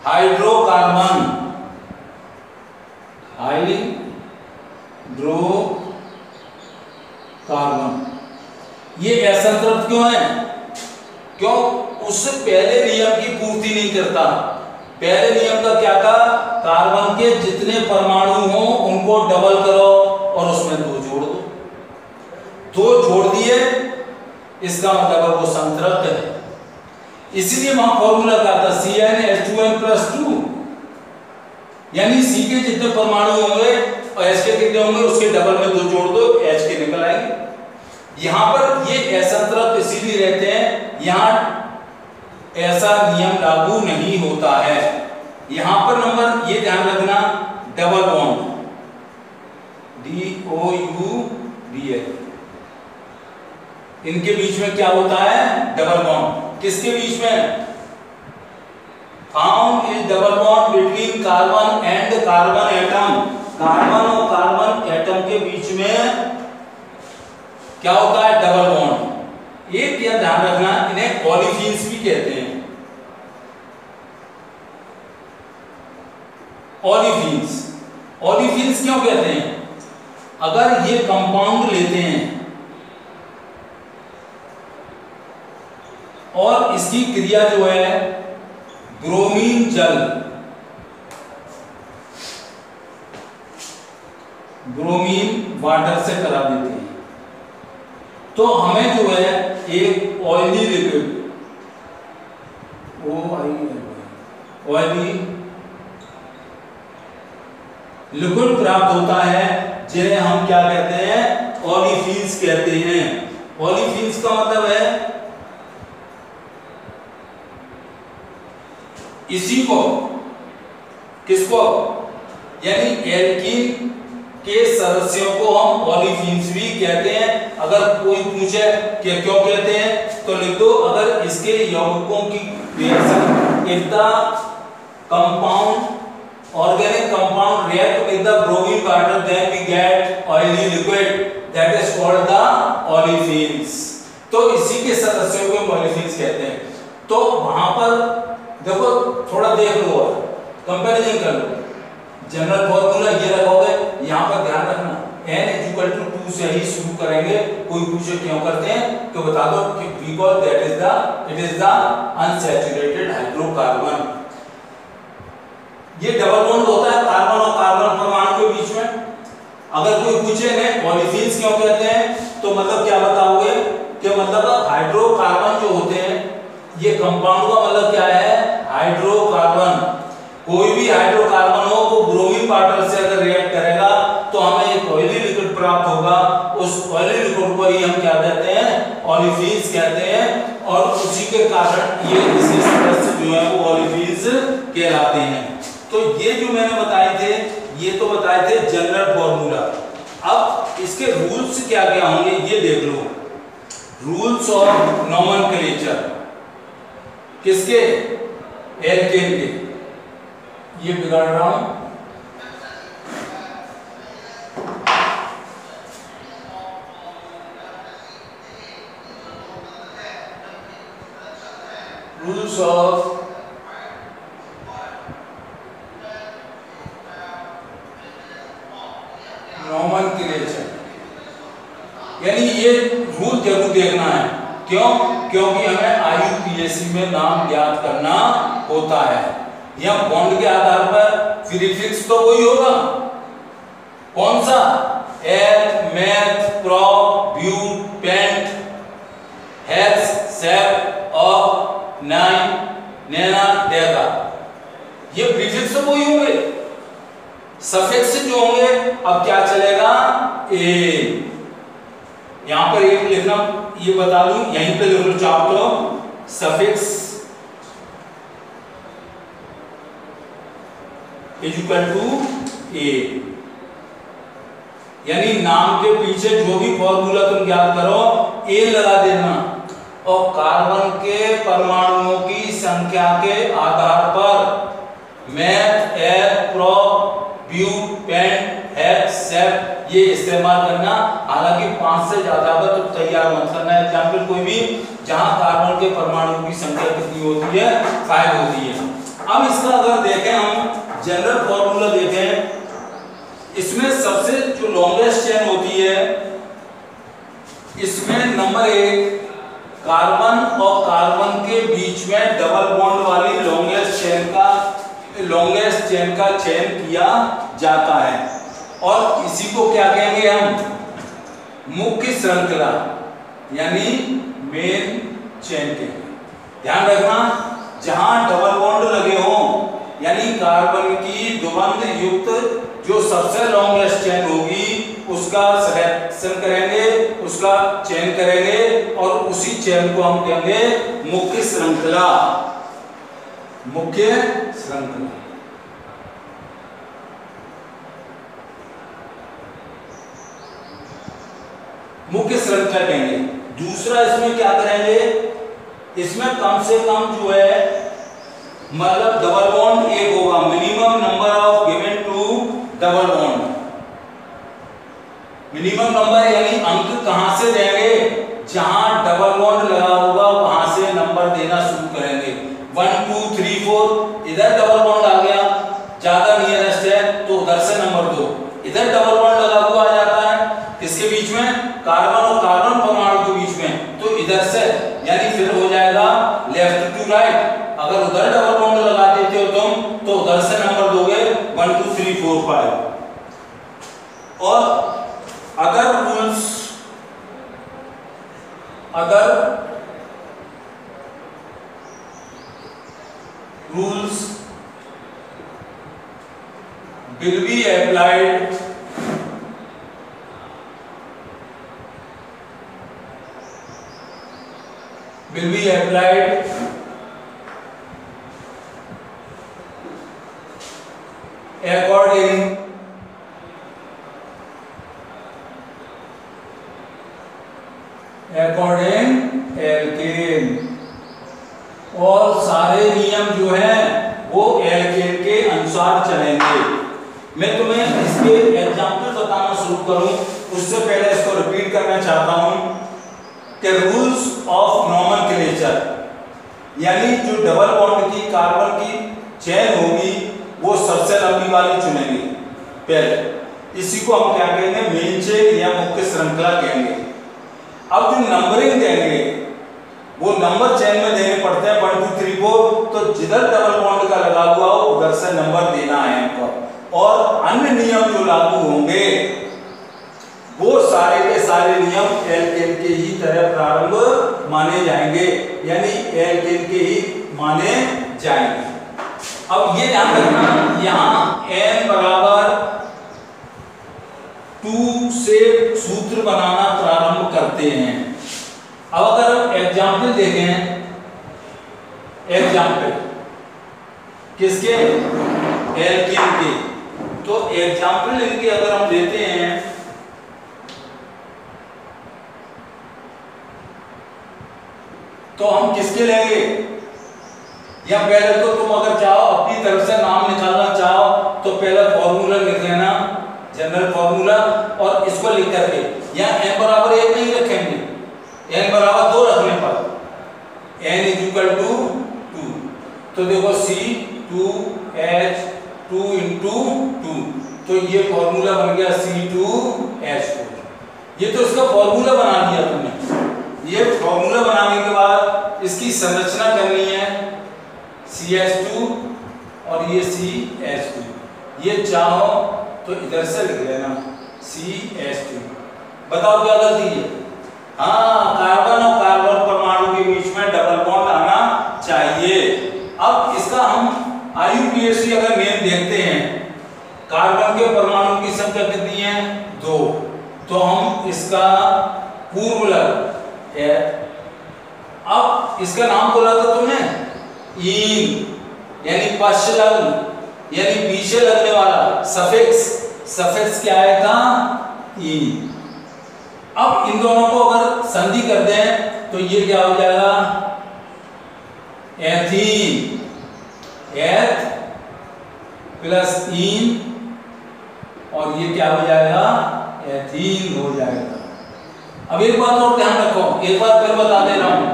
हाइड्रोकार्बन, ये असंतृप्त क्यों है? क्यों? उससे पहले नियम की पूर्ति नहीं करता। पहले नियम का क्या था? कार्बन के जितने परमाणु हो उनको डबल करो और उसमें 2 जोड़ दो। 2 जोड़ दिए, इसका मतलब वो संतृप्त है। इसीलिए वहां फॉर्मूला क्या था? CnH2n+2, यानी C के जितने परमाणु होंगे और H के कितने होंगे उसके डबल में 2 जोड़ दो, H के निकल आएंगे। यहां पर ये असंतृप्त इसीलिए रहते हैं, यहां ऐसा नियम लागू नहीं होता है। यहां पर नंबर ये ध्यान रखना, डबल बॉन्ड DOUBL, इनके बीच में क्या होता है? Double bond. किसके बीच में? Found is double bond between carbon and carbon atom. Carbon और कार्बन एटम के बीच में क्या होता है? Double bond. एक यह ध्यान रखना, इन्हें ओलिफिन्स भी कहते हैं। ओलिफिन्स क्यों कहते हैं? अगर ये कंपाउंड लेते हैं और इसकी क्रिया जो है ब्रोमीन जल, ब्रोमीन वाटर से करा देते हैं, तो हमें जो है एक ऑयली लिक्विड, ऑयली लिक्विड प्राप्त होता है, जिन्हें हम क्या कहते हैं? ओलिफिन्स कहते हैं। ओलिफिन्स का मतलब है इसी को, किसको? यानी एल्कीन के सदस्यों को हम ओलिफिन्स भी कहते हैं। अगर कोई पूछे कि क्यों कहते हैं तो लिख दो, अगर इसके यौगिकों की reaction if the compound organic compound react with the bromine water, then we get oily liquid, that is called the olefins। तो इसी के सदस्यों को olefins कहते हैं। तो वहां पर देखो, थोड़ा देख लो और कंपैरिजन कर लो। जनरल फॉर्मूला ये रखोगे, यहाँ पर ध्यान रखना n = 2 से ही शुरू करेंगे। कोई पूछे क्यों करते हैं तो बता दो कि because that is the it is the unsaturated hydrocarbon। ये डबल बॉन्ड होता है कार्बन और कार्बन परमाणु के बीच में। अगर कोई पूछे ने ओलिफिन्स क्यों कहते हैं तो मतलब क्या बताओगे कि मतलब हाइड्रोकार्बन जो होते हैं, ये कंपाउंड का मतलब क्या है? हाइड्रोकार्बन। कोई भी हाइड्रोकार्बन हो वो ब्रोमीन वाटर से अगर रिएक्ट करेगा तो हमें एक ऑयली लिक्विड प्राप्त होगा। उस ऑयली लिक्विड को ही हम क्या कहते हैं? ओलिफिन्स कहते हैं। और उसी के कारण ये इसके सदस्य जो है वो ओलिफिन्स कहलाते हैं। तो ये जो मैंने बताए थे, ये तो बताए थे जनरल फॉर्मूला। अब इसके रूल्स क्या क्या होंगे ये देख लो। रूल्स ऑफ नोमेनक्लेचर किसके? एल्केन के। ये बिगाड़ रहा हूं, रूल्स ऑफ नोमेनक्लेचर, यानी ये रूल जरूर देखना है। क्यों? क्योंकि हमें IUPAC में नाम ज्ञात करना होता है। या बॉन्ड के आधार पर प्रीफिक्स तो वही होगा, कौन सा? Eth, meth, prop, but, pent, हेल्स, sep, off, nine, nona, deca. ये प्रीफिक्स तो वही होंगे, सफिक्स जो होंगे अब क्या चलेगा? ए। यहां पर एक लिखना, ये बता दूं, यहीं पे लिख लो चाहो तो, सफिक्स इज इक्वल टू ए, यानी नाम के पीछे जो भी फॉर्मूला तुम ज्ञात करो ए लगा देना, और कार्बन के परमाणुओं की संख्या के आधार पर math, eth, prop, but, paint, hex, सेप ये इस्तेमाल करना। हालांकि 5 से ज्यादा का तो तैयार मत करना एग्जाम्पल कोई भी जहां कार्बन के परमाणुओं की संख्या कितनी होती है? 5 होती है। अब इसका अगर देखें हम जनरल फॉर्मूला देखें, इसमें सबसे जो लॉन्गेस्ट चेन होती है इसमें नंबर 1 कार्बन और कार्बन के बीच में डबल बॉन्ड वाली लॉन्गेस्ट चेन का चयन किया जाता है, और इसी को क्या कहेंगे हम? मुख्य श्रृंखला यानी मेन चेन के। ध्यान रखना, जहां डबल बॉन्ड लगे हों यानी कार्बन की द्विबंध युक्त जो सबसे लॉन्गेस्ट चेन होगी उसका सिलेक्शन करेंगे, उसका चयन करेंगे, और उसी चेन को हम कहेंगे मुख्य श्रृंखला। मुख्य श्रृंखला मुख्य श्रृंखला कहेंगे। दूसरा इसमें क्या करेंगे? इसमें कम से कम जो है मतलब डबल बॉन्ड एक होगा, minimum number of given to double bond. Minimum number यानी अंक कहां से देंगे? जहां डबल बॉन्ड लगा होगा वहां से नंबर देना शुरू करेंगे। 1 2 3 4 इधर डबल बॉन्ड आ गया, ज्यादा नियरेस्ट है तो उधर से नंबर 2, इधर डबल बॉन्ड लगा हुआ आ जाता है किसके बीच में? कार्बन और कार्बन परमाणु के बीच में, तो इधर से यानी फिर हो जाएगा लेफ्ट टू राइट। अगर उधर डबल बॉन्ड लगा देते हो तुम तो उधर से नंबर दोगे 1 2 3 4 5। और अगर rules will be applied according alkane, और सारे नियम जो हैं वो एल्केन के अनुसार चलेंगे। मैं तुम्हें इसके एग्जाम्पल बताना शुरू करूं उससे पहले इसको रिपीट करना चाहता हूं कि रूल्स ऑफ नॉमेनक्लेचर यानी जो डबल बॉन्ड की कार्बन की चेन होगी वो सबसे लंबी वाली चुनेंगे पहले, इसी को हम क्या कहेंगे? मेन चेन या मुख्य श्रृंखला कहेंगे। अब जो नंबरिंग देंगे वो नंबर चेन में देने पड़ते हैं 1 2 3 4, तो जिधर डबल बॉन्ड का लगा हुआ हो उधर से नंबर देना है हमको, और अन्य नियम जो लागू होंगे वो सारे के सारे नियम एल्केन के ही तरह प्रारंभ माने जाएंगे, यानी एल्केन के ही माने जाएंगे। अब ये ध्यान रखना, यहाँ n बराबर 2 से सूत्र बनाना प्रारंभ करते हैं। अब अगर हम एग्जाम्पल देखें, एग्जाम्पल किसके? एल्केन के। तो एग्जाम्पल इनके अगर हम देते हैं तो हम किसके लेंगे? या पहले तो तुम अगर चाहो अपनी तरफ से नाम निकालना चाहो तो पहले फॉर्मूला लिख लेना, जनरल फॉर्मूला, और इसको लिख करके यहाँ n बराबर 1 नहीं रखेंगे, n बराबर 2 रखने पर n इज इक्वल टू 2। तो देखो C2H2 इंटू 2, तो ये फॉर्मूला बन गया C2H4। ये तो इसका फॉर्मूला बना दिया तुमने। ये फॉर्मूला बनाने के बाद इसकी संरचना करनी है CH2 और ये CH2। ये चाहो तो इधर से लिख लेना CH2। बताओ क्या गलती है? हाँ, कार्बन और कार्बन परमाणु के बीच में डबल बॉन्ड आना चाहिए। अब इसका हम IUPAC अगर नेम देखते हैं, कार्बन के परमाणु की संख्या कितनी है? 2। तो हम इसका पूर्व लग्न है, अब इसका नाम बोला था तुमने ईन, यानी पश्च लग्न, यानी पीछे लगने वाला सफिक्स। सफिक्स क्या आया था? ईन। अब इन दोनों को अगर संधि कर दें तो ये क्या हो जाएगा? एथीन। एथ प्लस ईन, और ये क्या हो जाएगा? एथीन हो जाएगा। अब एक बात और ध्यान रखो, एक बार फिर बता दे रहा हूं,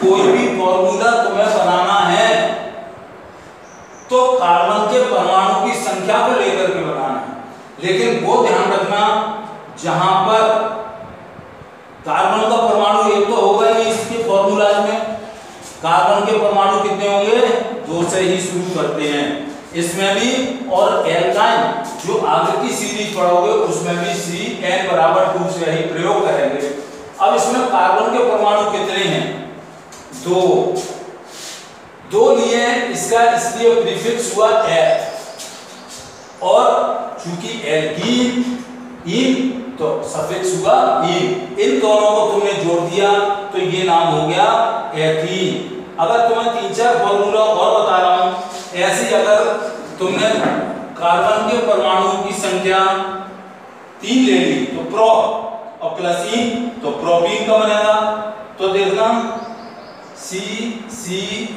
कोई भी फॉर्मूला तुम्हें बनाना है तो कार्बन के परमाणु की संख्या को लेकर के बनाना है, लेकिन वो ध्यान रखना जहां पर कार्बन का परमाणु एक तो होगा ही इसके फॉर्मूला में, कार्बन के परमाणु कितने होंगे? 2 से ही शुरू करते हैं इसमें भी, और एल्काइन जो आगे की सीरीज पढ़ोगे उसमें भी CN बराबर 2 से ही प्रयोग करेंगे। अब इसमें कार्बन के परमाणु कितने हैं? 2 लिए इसका, इसलिए प्रीफिक्स हुआ F, और चूंकि एल्कीन इन तो सफिक्स हुआ इन। इन दोनों को तुमने जोड़ दिया तो ये नाम हो गया एथीन। अगर तुम्हें 3-4 फॉर्मूला और बता रहा हूं, ऐसे अगर तुमने कार्बन के परमाणु की संख्या 3 ले ली तो प्रो, और प्लस इन तो प्रोपीन का बनेगा। तो देखना C, C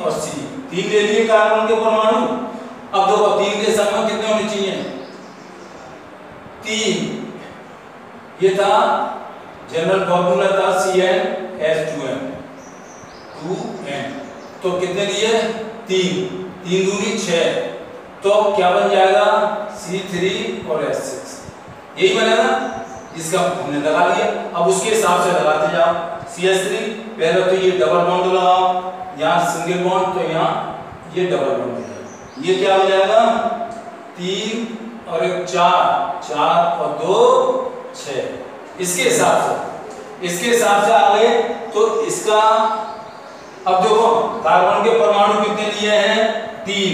और C, 3 ले लिए कार्बन के परमाणु। अब देखो 3 के संग में कितने होने चाहिए? 3। ये था जनरल फॉर्मूला था CnH2n 2n, तो कितने लिए? 3। 3 दूनी 6, तो क्या बन जाएगा? C3 और H6, यही बनेगा। इसका हमने लगा लिया, अब उसके हिसाब से लगाते जाओ। CH3 पहले तो ये डबल बॉन्ड लगाओ, यहाँ सिंगल बॉन्ड, तो यहाँ ये डबल बॉन्ड लगाओ। ये क्या हो जाएगा? 3 और 1 4, 4 और 2 6। इसके हिसाब से आ गए तो इसका, अब देखो कार्बन के परमाणु कितने लिए हैं? 3,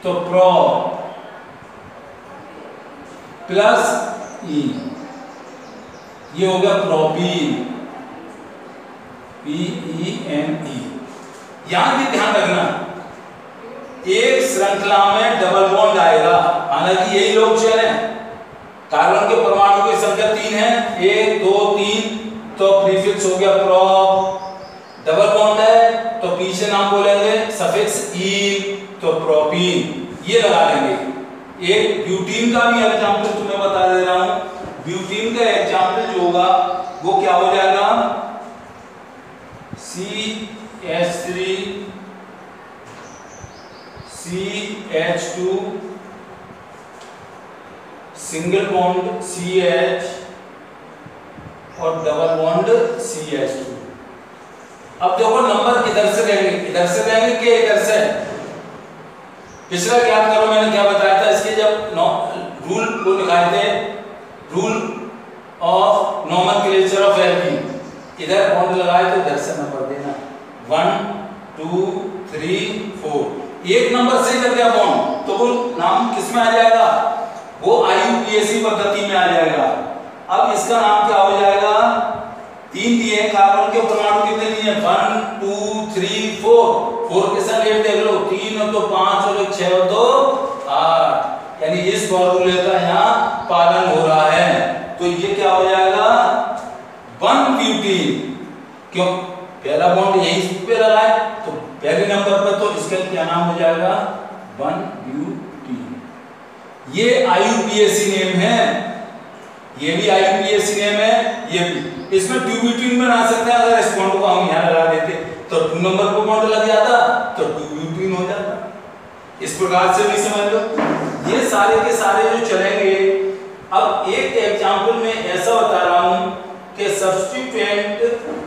तो प्रो प्लस ई, ये हो गया प्रोपीन, PENE। यहां भी ध्यान रखना, एक श्रृंखला में डबल बॉन्ड आएगा, हालांकि यही लोग चल रहे हैं। कार्बन के परमाणु की संख्या 3 है, 1 2 3, तो प्रीफिक्स हो गया प्रो, डबल बॉन्ड है तो पीछे नाम बोलेंगे सफिक्स ई, तो प्रोपीन, ये लगा लेंगे। एक ब्यूटीन का भी एग्जांपल तुम्हें बता दे रहा हूं। ब्यूटीन का एग्जांपल जो होगा वो क्या हो जाएगा? CH3 CH2 single bond CH और डबल बॉन्ड CH2। अब देखो नंबर इधर से रहेंगे कि इधर से? पिछला याद करो, मैंने क्या बताया था इसके, जब रूल को निकाले थे, rule of nomenclature of alkene. इधर बॉन्ड लगाए तो इधर से नंबर देना 1 2 3 4। एक नंबर से लग गया बॉन्ड तो वो नाम किस में आ जाएगा? वो IUPAC पद्धति में आ जाएगा। अब इसका नाम क्या हो जाएगा? 3 दिए कार्बन के परमाणु कितने दिए? 1 2 3 4। 4 के साथ लेट देख लो, 3 और 2 5 और 1 6 और 2 8, यानी इस फॉर्मूले का यहाँ पालन हो रहा है। तो ये क्या हो जाएगा? 1 ब्यूटीन। क्यों? पहला बॉन्ड यहीं पे लगा है तो पहले नंबर पर, तो इसका क्या नाम हो जाएगा? 1 ब्यूटीन। ये IUPAC नेम है, ये भी IUPAC नेम है, ये भी। इसमें 2 ब्यूटीन में बना सकते हैं। अगर इस बॉन्ड को हम यहाँ लगा देते तो 2 नंबर पर बॉन्ड लग जाता तो 2 ब्यूटीन हो जाता। इस प्रकार से भी समझ लो। ये सारे के सारे जो चलेंगे। अब एक एग्जांपल में ऐसा बता रहा हूं कि सब्स्टिट्यूएंट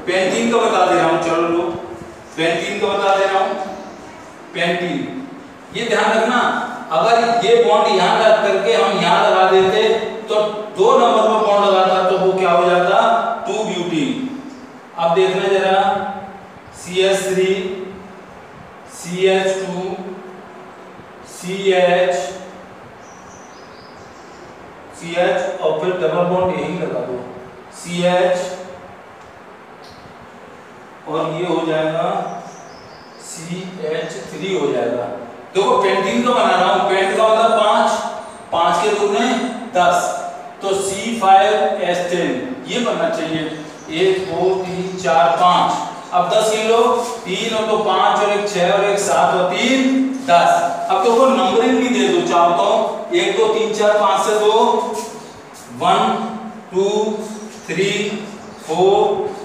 पेंटीन का बता दे रहा हूं। चलो लो, पेंटीन का बता दे रहा हूं। पेंटीन, ये ध्यान रखना, अगर ये बॉन्ड यहाँ रख करके हम यहाँ लगा देते तो 2 नंबर पर बॉन्ड लगाता तो वो क्या हो जाता 2 ब्यूटीन। अब देखना जरा CH3 CH2 CH और फिर डबल बॉन्ड यही लगा दो CH और ये हो जाएगा CH3 हो जाएगा। देखो पेंटिंग तो बना रहा हूं, पेंट का मतलब 5 के 2 ने 10 तो C5H10 ये बनना चाहिए 1 2 3 4 5। अब 10 गिन लो 3 और तो 5 और 1 6 और 1 7 और 3 10। अब देखो नंबरिंग भी दे दो चाहो तो 1 2 3 4 5 से 2 1 2 3 4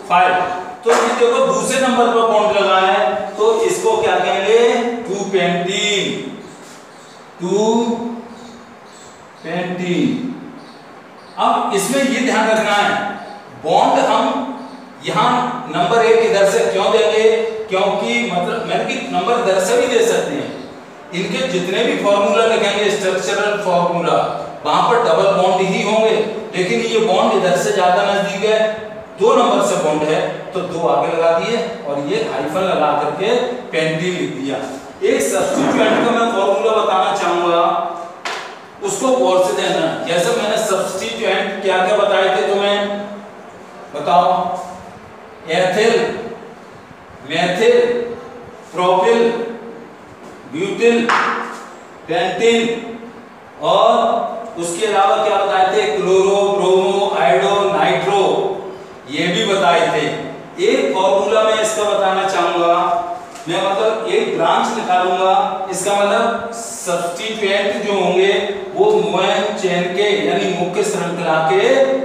5। तो ये देखो दूसरे नंबर पर बॉन्ड लगा है तो इसको क्या कहेंगे 2 पेंटीन 2 पेंटीन। अब इसमें ये ध्यान रखना है बॉन्ड हम यहां नंबर 1 इधर से क्यों देंगे क्योंकि मतलब मैंने कि नंबर इधर से भी दे सकते हैं। इनके जितने भी फॉर्मूला लिखेंगे स्ट्रक्चरल फॉर्मूला वहां पर डबल बॉन्ड ही होंगे, लेकिन ये बॉन्ड इधर से ज्यादा नजदीक है 2 नंबर से बॉन्ड है तो 2 आगे लगा दिए और ये हाइफन लगा करके पेंटीन लिख दिया। एक सब्स्टिट्यूएंट का मैं फॉर्मूला बताना चाहूंगा उसको गौर से देना। जैसे मैंने सब्स्टिट्यूएंट क्या क्या बताए थे तुम्हें बताओ ethyl methyl propyl butyl pentene और उसके अलावा क्या बताए थे क्लोरो ब्रोमो आयोडो नाइट्रो ये भी बताए थे। एक फॉर्मूला मैं इसका बताना चाहूंगा, मैं मतलब एक ब्रांच निकालूंगा, इसका मतलब सब्स्टिट्यूएंट जो होंगे वो मोएन चेन के यानी मुख्य श्रृंखला के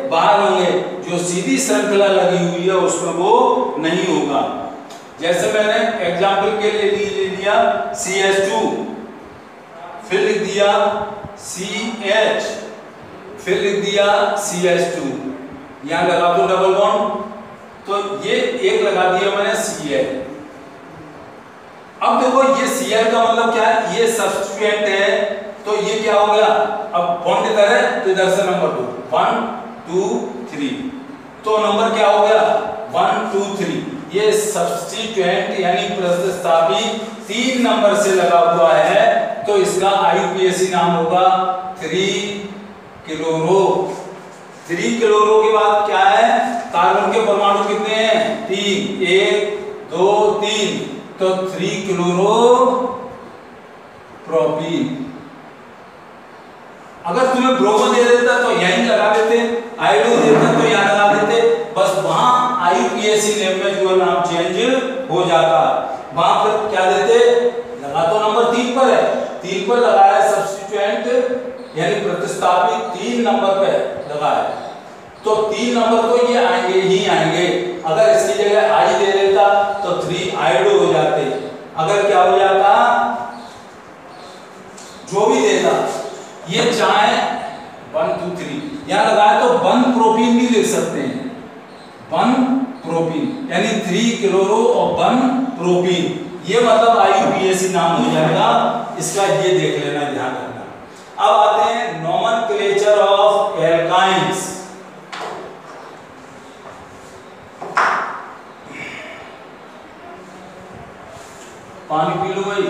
बाहर होंगे, जो सीधी श्रृंखला लगी हुई है उसमें वो नहीं होगा। जैसे मैंने एग्जांपल के लिए ले लिया CH2 फिर लिख दिया CH फिर लिख दिया CH2 यहां लगा दो डबल बॉन्ड तो ये एक लगा दिया मैंने Cl। अब देखो ये Cl का मतलब क्या है ये सब्स्टिट्यूएंट है तो ये क्या हो गया अब बॉन्ड इधर है तो इधर से नंबर 2 1 2 3 तो नंबर क्या हो गया 1 2 3। ये सब्स्टिट्यूएंट यानी प्रतिस्थापी 3 नंबर से लगा हुआ है तो इसका IUPAC नाम होगा 3 क्लोरो। 3 क्लोरो के बाद क्या है कार्बन के परमाणु कितने हैं 3 1 2 3 तो 3 क्लोरो प्रोपीन। अगर तुम्हें ब्रोमो दे देता तो यहीं लगा देते, आयोडो देता तो यहां लगा देते, बस वहां IUPAC नेम में जो नाम चेंज हो जाता। वहां पर क्या देते लगा तो नंबर 3 पर है 3 पर लगाया सब्स्टिट्यूएंट यानी प्रतिस्थापी 3 नंबर पे लगाया तो 3 नंबर तो ये आएंगे ही आएंगे। अगर इसकी जगह I दे देता तो 3 आयोडो हो जाते, अगर क्या हो जाता जो भी देता ये चाहे 1 2 3 यहां लगाया तो 1 प्रोपीन भी लिख सकते हैं 1 प्रोपीन यानी 3 क्लोरो और 1 प्रोपीन ये मतलब IUPAC नाम हो जाएगा इसका, ये देख लेना ध्यान रखना। अब आते हैं नोमेनक्लेचर ऑफ एल्काइन्स। पानी पी लो भाई।